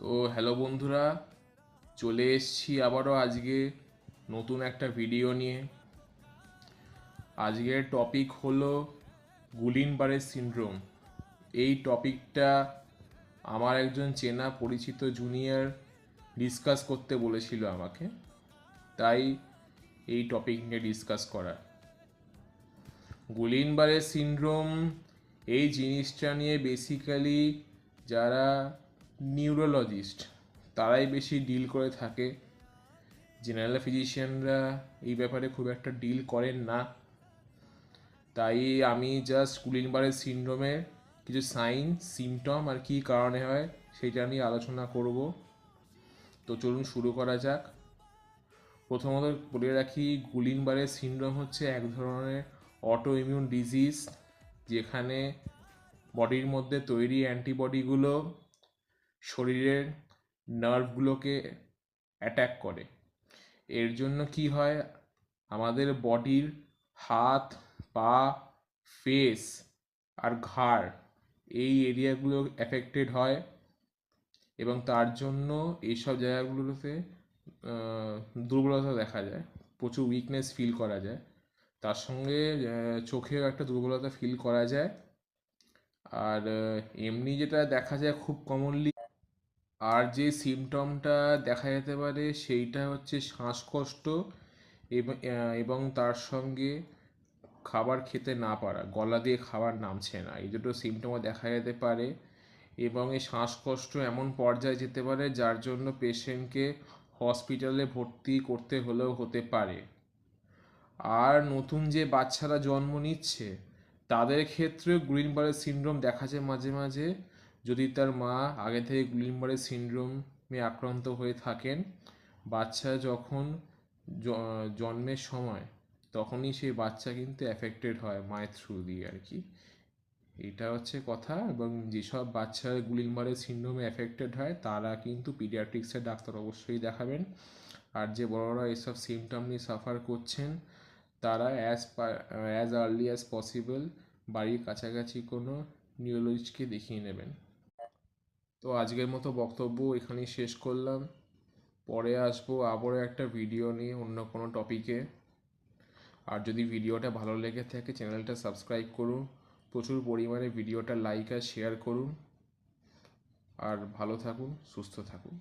তো হ্যালো বন্ধুরা, চলে এসেছি আবারও আজকে নতুন একটা ভিডিও নিয়ে। আজকের টপিক হলো গুলিন-বারে সিনড্রোম। এই টপিকটা আমার একজন চেনা পরিচিত জুনিয়র ডিসকাস করতে বলেছিল আমাকে, তাই এই টপিক নিয়ে ডিসকাস করা। গুলিন-বারে সিনড্রোম এই জিনিসটা নিয়ে বেসিক্যালি যারা নিউরোলজিস্ট তারাই বেশি ডিল করে থাকে। জেনারেল ফিজিশিয়ানরা এই ব্যাপারে খুব একটা ডিল করেন না। তাই আমি জাস্ট গুলিন-বারে সিনড্রোমের কিছু সাইন, সিমটম আর কী কারণে হয় সেটা নিয়ে আলোচনা করব। তো চলুন শুরু করা যাক। প্রথমত বলে রাখি, গুলিন-বারে সিনড্রোম হচ্ছে এক ধরনের অটো ইমিউন ডিজিজ, যেখানে বডির মধ্যে তৈরি অ্যান্টিবডিগুলো শরীরের নার্ভগুলোকে অ্যাট্যাক করে। এর জন্য কি হয়, আমাদের বডির হাত, পা, ফেস আর ঘাড় এই এরিয়াগুলো এফেক্টেড হয়, এবং তার জন্য এইসব জায়গাগুলোতে দুর্বলতা দেখা যায়, প্রচুর উইকনেস ফিল করা যায়। তার সঙ্গে চোখেও একটা দুর্বলতা ফিল করা যায়। আর এমনি যেটা দেখা যায় খুব কমনলি, আর যে সিমটমটা দেখা যেতে পারে সেইটা হচ্ছে শ্বাসকষ্ট এবং তার সঙ্গে খাবার খেতে না পারা, গলা দিয়ে খাবার নামছে না, এই দুটো সিমটমও দেখা যেতে পারে। এবং এই শ্বাসকষ্ট এমন পর্যায়ে যেতে পারে যার জন্য পেশেন্টকে হসপিটালে ভর্তি করতে হলেও হতে পারে। আর নতুন যে বাচ্চারা জন্ম নিচ্ছে তাদের ক্ষেত্রে গুলিন-বারে সিনড্রোম দেখা যায় মাঝে মাঝে, যদি তার মা আগে থেকে গুলিন-বারে সিনড্রোমে আক্রান্ত হয়ে থাকেন। বাচ্চা যখন জন্মের সময় তখনই সেই বাচ্চা কিন্তু এফেক্টেড হয় মায়ের থ্রু দিয়ে আর কি। এটা হচ্ছে কথা। এবং যেসব বাচ্চা গুলিন-বারে সিনড্রোমে এফেক্টেড হয় তারা কিন্তু পিডিয়াট্রিক্সের ডাক্তার অবশ্যই দেখাবেন। আর যে বড়রা এসব সিমটম নিয়ে সাফার করছেন তারা অ্যাজ আর্লি অ্যাজ পসিবল বাড়ির কাছাকাছি কোনো নিউরোলজিস্টকে দেখিয়ে নেবেন। তো আজকের মতো বক্তব্য এখানেই শেষ করলাম। পরে আসবো আবারও একটা ভিডিও নিয়ে অন্য কোনো টপিকে। আর যদি ভিডিওটা ভালো লেগে থাকে চ্যানেলটা সাবস্ক্রাইব করুন, প্রচুর পরিমাণে ভিডিওটা লাইক আর শেয়ার করুন। আর ভালো থাকুন, সুস্থ থাকুন।